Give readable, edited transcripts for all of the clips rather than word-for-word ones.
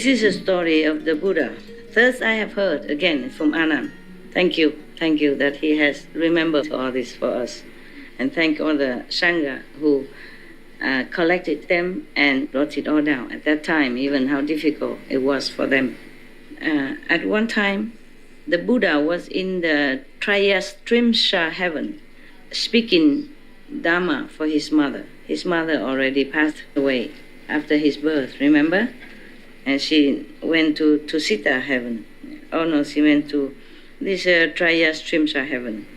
This is a story of the Buddha. Thus I have heard, again, from Anand. Thank you that he has remembered all this for us. And thank all the Sangha who collected them and wrote it all down. At that time, even how difficult it was for them. At one time, the Buddha was in the Trayastrimsa heaven, speaking Dhamma for his mother. His mother already passed away after his birth, remember? And she went to Sita heaven. Oh no, she went to this Trayastrimsa heaven.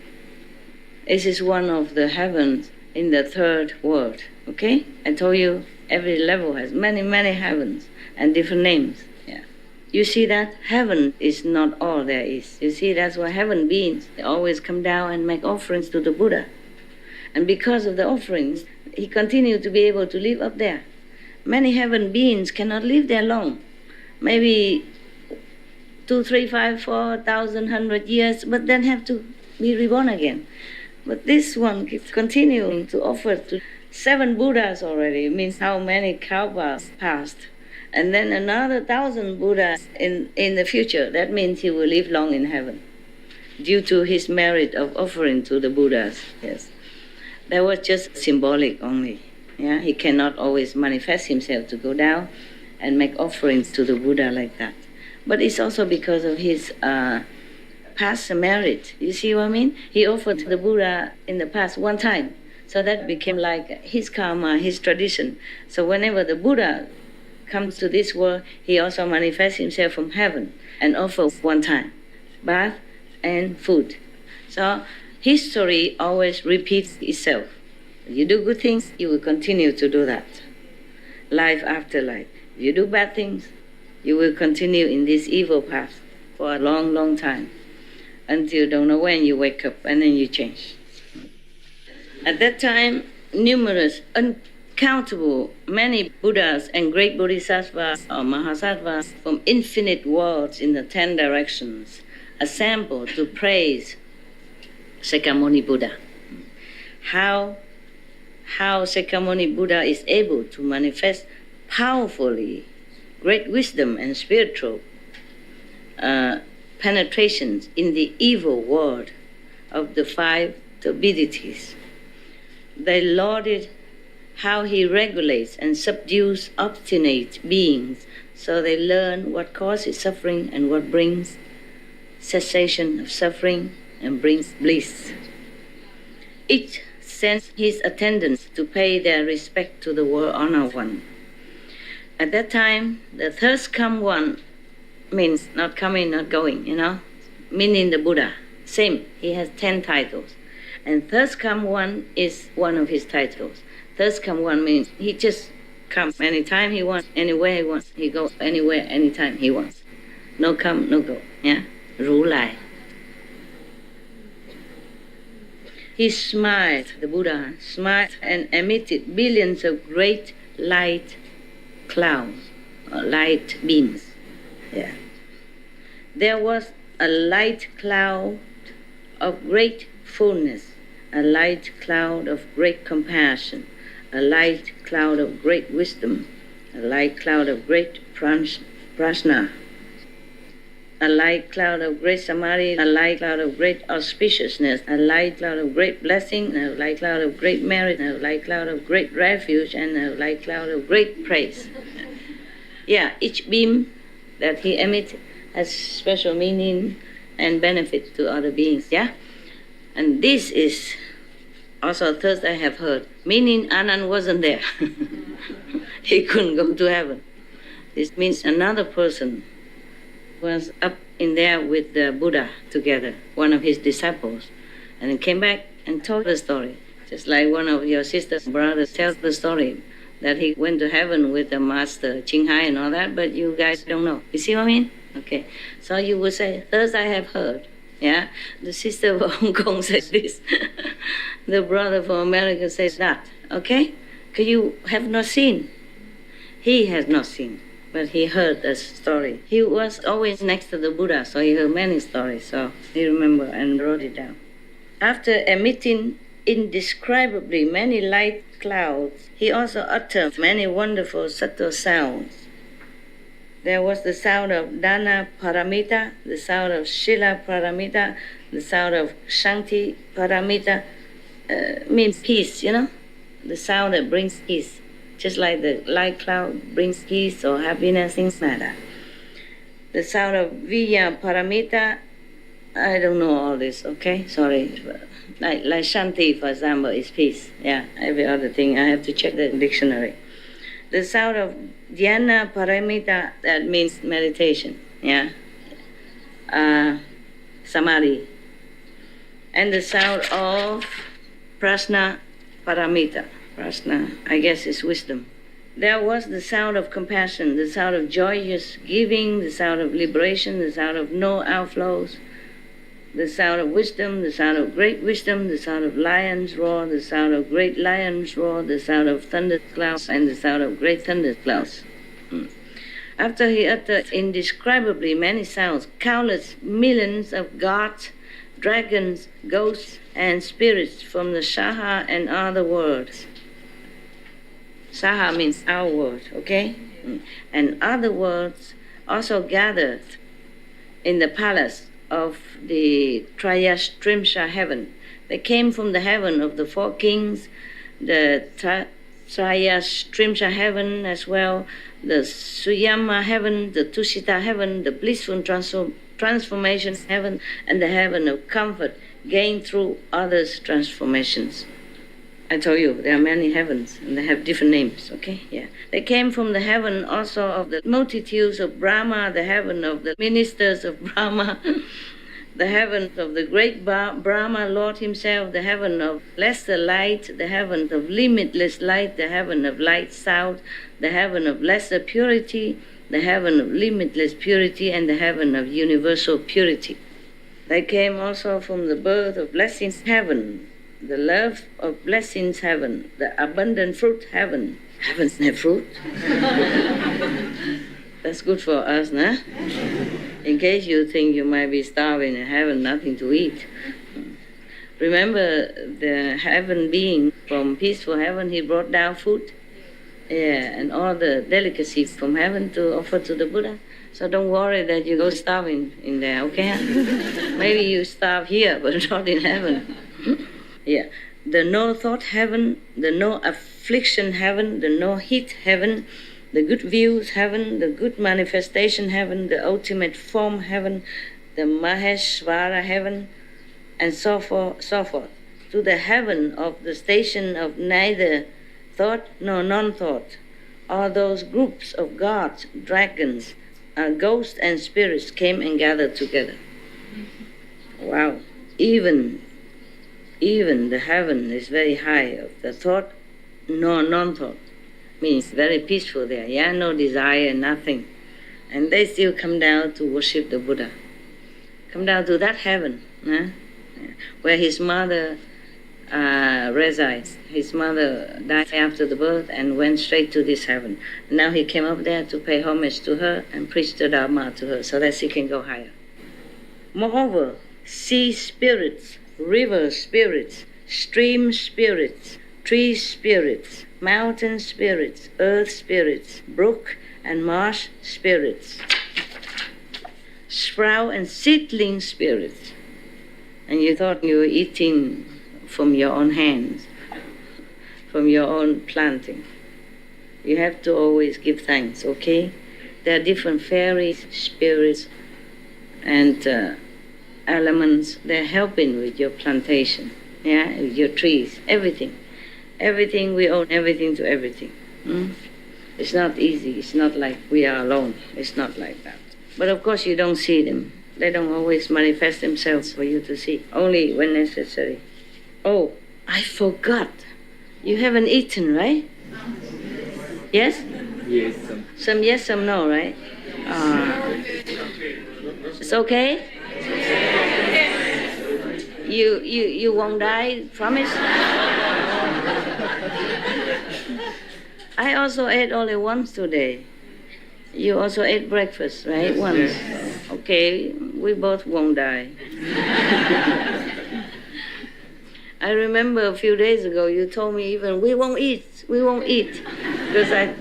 This is one of the heavens in the third world, okay? I told you every level has many, many heavens and different names. Yeah. You see that? Heaven is not all there is. You see, that's why heaven beings, they always come down and make offerings to the Buddha. And because of the offerings, he continued to be able to live up there. Many heaven beings cannot live there long. Maybe 2, 3, 5, 4,000, 100 years, but then have to be reborn again. But this one keeps continuing to offer to 7 Buddhas already. It means how many kalpas passed. And then another 1,000 Buddhas in the future. That means he will live long in heaven due to his merit of offering to the Buddhas. Yes. That was just symbolic only. Yeah, he cannot always manifest himself to go down and make offerings to the Buddha like that. But it's also because of his past merit. You see what I mean? He offered to the Buddha in the past one time. So that became like his karma, his tradition. So whenever the Buddha comes to this world, he also manifests himself from heaven and offers one time, bath and food. So history always repeats itself. If you do good things, you will continue to do that. Life after life. If you do bad things, you will continue in this evil path for a long, long time until you don't know when you wake up and then you change. At that time, numerous, uncountable, many Buddhas and great Bodhisattvas or Mahasattvas from infinite worlds in the 10 directions assembled to praise Sakyamuni Buddha. How Sakyamuni Buddha is able to manifest powerfully great wisdom and spiritual penetrations in the evil world of the 5 turbidities. They lauded how he regulates and subdues obstinate beings so they learn what causes suffering and what brings cessation of suffering and brings bliss. Each sends his attendants to pay their respect to the world honor one. At that time, the thirst come one means not coming, not going, meaning the Buddha. Same, he has 10 titles. And thirst come one is one of his titles. Thirst come one means he just comes anytime he wants, anywhere he wants. He goes anywhere, anytime he wants. No come, no go. Yeah? Ru Lai. He smiled, the Buddha smiled and emitted billions of great light clouds, or light beams. Yeah. There was a light cloud of great fullness, a light cloud of great compassion, a light cloud of great wisdom, a light cloud of great prajna, a light cloud of great samadhi, a light cloud of great auspiciousness, a light cloud of great blessing, a light cloud of great merit, a light cloud of great refuge, and a light cloud of great praise. Yeah, each beam that he emits has special meaning and benefit to other beings, yeah? And this is also a thirst I have heard, meaning Anand wasn't there. He couldn't go to heaven. This means another person was up in there with the Buddha together, one of his disciples, and he came back and told the story. Just like one of your sisters, brothers tells the story that he went to heaven with the Master Ching Hai and all that, but you guys don't know. You see what I mean? Okay. So you would say, thus I have heard. Yeah? The sister from Hong Kong says this. The brother from America says that. Okay? Because you have not seen. He has not seen, but he heard a story. He was always next to the Buddha, so he heard many stories, so he remembered and wrote it down. After emitting indescribably many light clouds, he also uttered many wonderful subtle sounds. There was the sound of Dana Paramita, the sound of Shila Paramita, the sound of Shanti Paramita, means peace, the sound that brings peace. Just like the light cloud brings peace or happiness, things like that. The sound of Vijaya Paramita, I don't know all this, okay? Sorry. Like Shanti, for example, is peace. Yeah, every other thing, I have to check the dictionary. The sound of Dhyana Paramita, that means meditation, yeah? Samadhi. And the sound of Prasna Paramita. Prasna, I guess, is wisdom. There was the sound of compassion, the sound of joyous giving, the sound of liberation, the sound of no outflows, the sound of wisdom, the sound of great wisdom, the sound of lions roar, the sound of great lions roar, the sound of thunderclouds, and the sound of great thunderclouds. After he uttered indescribably many sounds, countless millions of gods, dragons, ghosts, and spirits from the Saha and other worlds. Saha means our world, okay? And other worlds also gathered in the palace of the Trayastrimsa heaven. They came from the heaven of the four kings, the Trayastrimsa heaven as well, the Suyama heaven, the Tushita heaven, the blissful transformation heaven, and the heaven of comfort gained through others' transformations. I told you, there are many heavens, and they have different names, okay? Yeah. They came from the heaven also of the multitudes of Brahma, the heaven of the ministers of Brahma, the heaven of the great Brahma Lord himself, the heaven of lesser light, the heaven of limitless light, the heaven of light sound, the heaven of lesser purity, the heaven of limitless purity, and the heaven of universal purity. They came also from the birth of blessings heaven, the love of blessings heaven, the abundant fruit heaven. Heavens have fruit. That's good for us, nah? In case you think you might be starving and having nothing to eat. Remember the heaven being from peaceful heaven, he brought down food. Yeah, and all the delicacies from heaven to offer to the Buddha. So don't worry that you go starving in there, okay? Maybe you starve here, but not in heaven. Yeah, the no thought heaven, the no affliction heaven, the no heat heaven, the good views heaven, the good manifestation heaven, the ultimate form heaven, the Maheshvara heaven, and so forth, so forth, to the heaven of the station of neither thought nor non-thought. All those groups of gods, dragons, ghosts and spirits came and gathered together. Wow, even the heaven is very high of the thought nor non-thought. Means very peaceful there, yeah, no desire, nothing. And they still come down to worship the Buddha. Come down to that heaven, where his mother resides. His mother died after the birth and went straight to this heaven. Now he came up there to pay homage to her and preach the Dharma to her so that she can go higher. Moreover, sea spirits, river spirits, stream spirits, tree spirits, mountain spirits, earth spirits, brook and marsh spirits, sprout and seedling spirits. And you thought you were eating from your own hands, from your own planting. You have to always give thanks, okay? There are different fairies, spirits, and elements. They're helping with your plantation, yeah, with your trees, everything. Everything, we own everything to everything. It's not easy. It's not like we are alone. It's not like that. But of course you don't see them. They don't always manifest themselves for you to see, only when necessary. Oh, I forgot. You haven't eaten, right? Yes? Yes. Some yes, some no, right? It's okay? You won't die, promise? I also ate only once today. You also ate breakfast, right? Yes, once. yes. Okay, we both won't die. I remember a few days ago you told me even, we won't eat. Because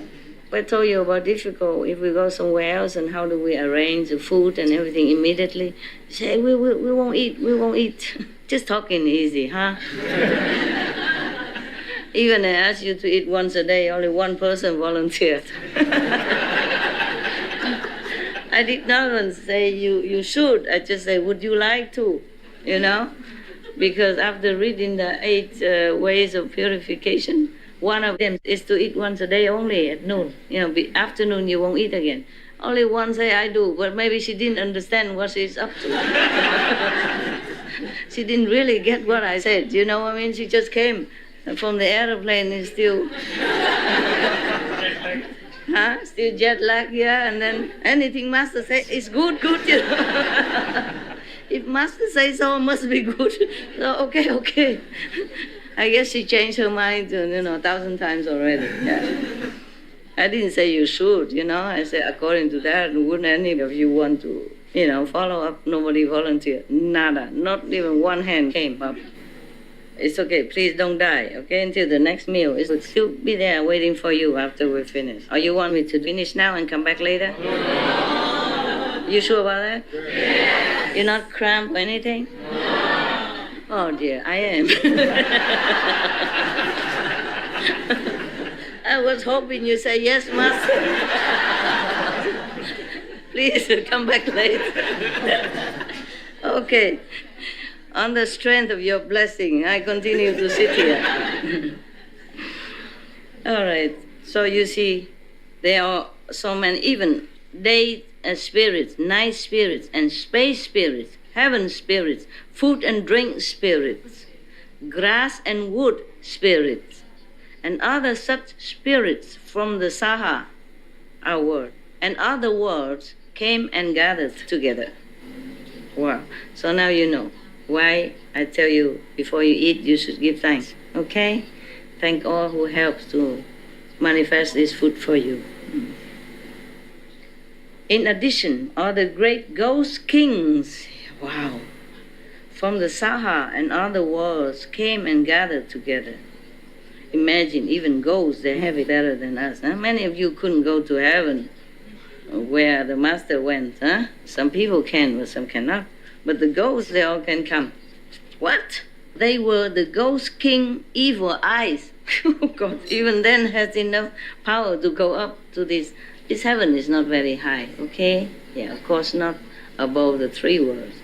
I told you about difficult. If we go somewhere else, and how do we arrange the food and everything immediately? You say, we won't eat, we won't eat. Just talking easy, huh? Even I asked you to eat once a day, only one person volunteered. I did not even say you should. I just say, would you like to? You know? Because after reading the 8 ways of purification, one of them is to eat once a day only at noon. Afternoon you won't eat again. Only one say, I do, but maybe she didn't understand what she's up to. She didn't really get what I said, you know what I mean? She just came from the airplane and still... Still jet lag, yeah, and then anything Master say is good, you know. If Master says so, it must be good. So, okay. I guess she changed her mind, 1,000 times already. Yeah. I didn't say you should, I said according to that, wouldn't any of you want to, follow up? Nobody volunteered. Nada. Not even one hand came up. It's okay, please don't die, okay? Until the next meal. It will still be there waiting for you after we finish. Or you want me to finish now and come back later? No. You sure about that? Yes. You're not cramped or anything? No. Oh dear, I am. I was hoping you say yes, Master. Please come back later. Okay. On the strength of your blessing, I continue to sit here. All right. So you see, there are so many, even day spirits, night spirits, and space spirits, heaven spirits, food and drink spirits, grass and wood spirits, and other such spirits from the Saha, our world, and other worlds came and gathered together. Wow. So now you know why I tell you before you eat you should give thanks. Okay? Thank all who helps to manifest this food for you. In addition, all the great ghost kings, wow, from the Saha and other worlds came and gathered together. Imagine, even ghosts, they have it better than us. Huh? Many of you couldn't go to heaven where the Master went. Huh? Some people can, but some cannot. But the ghosts, they all can come. What? They were the ghost king evil eyes. Oh God, even then has enough power to go up to this. This heaven is not very high, okay? Yeah, of course not above the 3 worlds.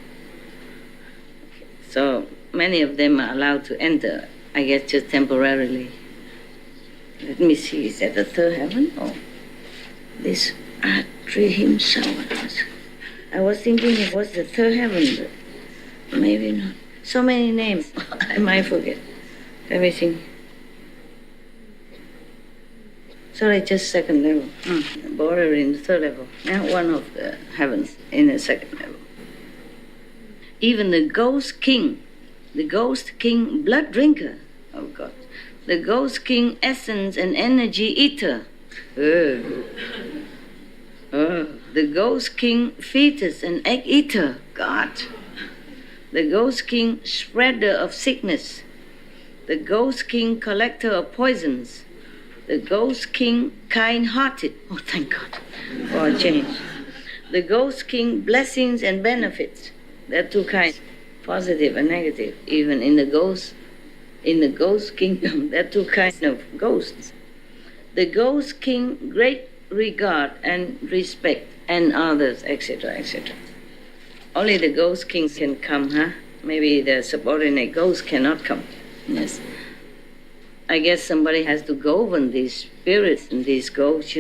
Okay. So many of them are allowed to enter, I guess just temporarily. Let me see, is that the 3rd heaven? Oh, this Trayastrimsa. I was thinking it was the 3rd heaven, but maybe not. So many names, I might forget everything. Sorry, just 2nd level. Border in the 3rd level. Now one of the heavens in the 2nd level. Even the ghost king blood drinker, oh God, the ghost king essence and energy eater. The ghost king fetus and egg eater, God. The ghost king spreader of sickness. The ghost king collector of poisons. The ghost king kind-hearted. Oh, thank God for a change. The ghost king blessings and benefits. There are 2 kinds, positive and negative. Even in the ghost kingdom, there are 2 kinds of ghosts. The ghost king great regard and respect, and others, etc., etc. Only the ghost kings can come, huh? Maybe the subordinate ghosts cannot come. Yes. I guess somebody has to govern these spirits and these ghosts,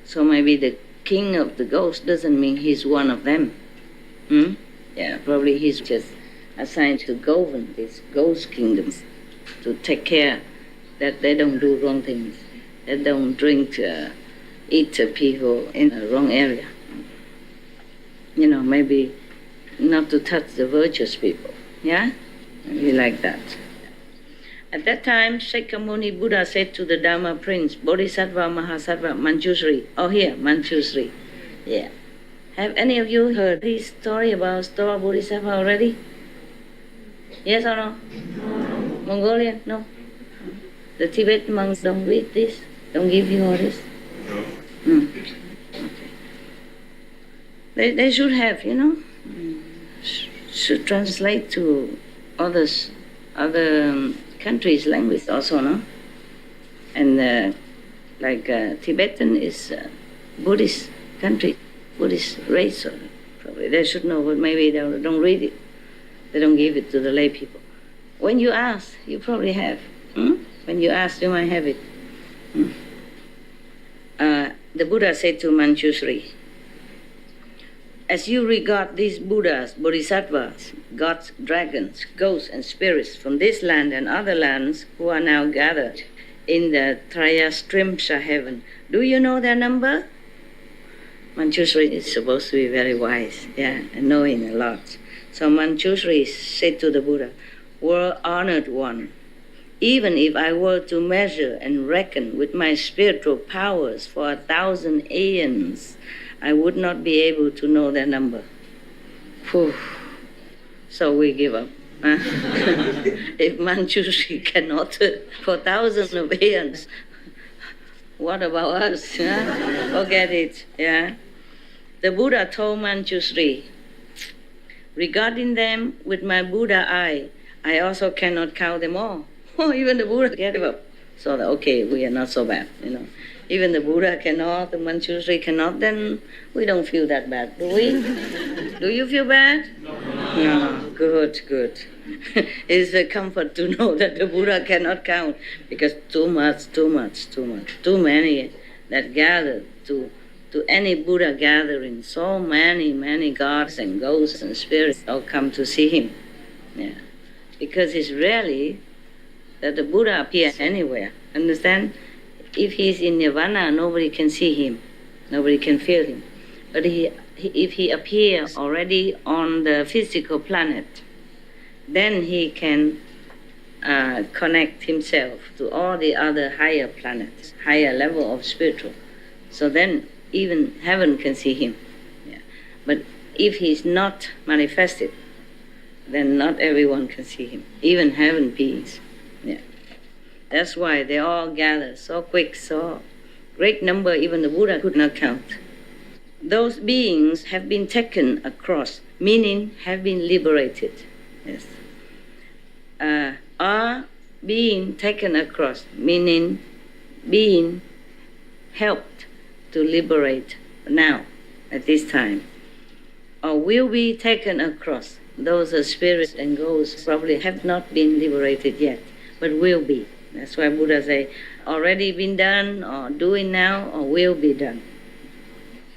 So maybe the king of the ghosts doesn't mean he's one of them. Yeah, probably he's just assigned to govern these ghost kingdoms, to take care that they don't do wrong things, they don't drink, eat people in the wrong area. Maybe not to touch the virtuous people, yeah? Maybe like that. At that time, Shakyamuni Buddha said to the Dharma Prince, Bodhisattva Mahasattva Manjushri, Manjushri, yeah. Have any of you heard this story about Stoa Bodhisattva already? Yes or no? No. Mongolian? No. The Tibet monks don't read this, don't give you all this. Mm. Okay. They should have, should translate to other countries' language also, no? And Tibetan is Buddhist country, Buddhist race, so probably they should know, but maybe they don't read it. They don't give it to the lay people. When you ask, you probably have. When you ask, you might have it. The Buddha said to Manjushri, as you regard these Buddhas, Bodhisattvas, gods, dragons, ghosts, and spirits from this land and other lands who are now gathered in the Trayastrimsa heaven, do you know their number? Manjushri is supposed to be very wise, and knowing a lot. So Manjushri said to the Buddha, "World honored one, even if I were to measure and reckon with my spiritual powers for 1,000 aeons, I would not be able to know their number." Whew. So we give up. If Manjushri cannot for thousands of aeons, what about us? Forget it. The Buddha told Manjushri, regarding them with my Buddha eye, I also cannot count them all. Even the Buddha gave up. So, okay, we are not so bad, Even the Buddha cannot, the Manjushri cannot, then we don't feel that bad, do we? Do you feel bad? No. Good. It's a comfort to know that the Buddha cannot count, because too many that gather to any Buddha gathering, so many gods and ghosts and spirits all come to see him. Because it's rarely that the Buddha appears anywhere. Understand? If he's in nirvana, nobody can see him, nobody can feel him. But if he appears already on the physical planet, then he can connect himself to all the other higher planets, higher level of spiritual. So then even heaven can see him. But if he's not manifested, then not everyone can see him, even heaven beings. That's why they all gather so quick, so great number, even the Buddha could not count. Those beings have been taken across, meaning have been liberated. Are being taken across, meaning being helped to liberate now, at this time. Or will be taken across. Those are spirits and ghosts probably have not been liberated yet, but will be. That's why Buddha say, already been done, or doing now, or will be done.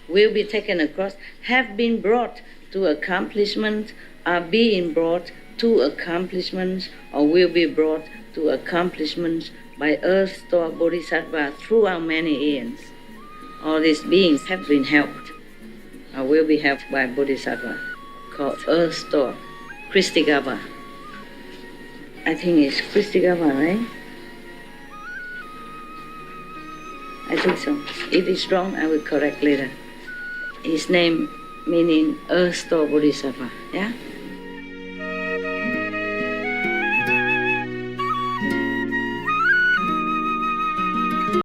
Will be taken across, have been brought to accomplishment, are being brought to accomplishments, or will be brought to accomplishments by earth-store bodhisattva throughout many eons. All these beings have been helped, or will be helped by bodhisattva, called earth-store, Kristigava. I think it's Kristigava, right? I think so. If it's wrong, I will correct later. His name meaning earth-store bodhisattva,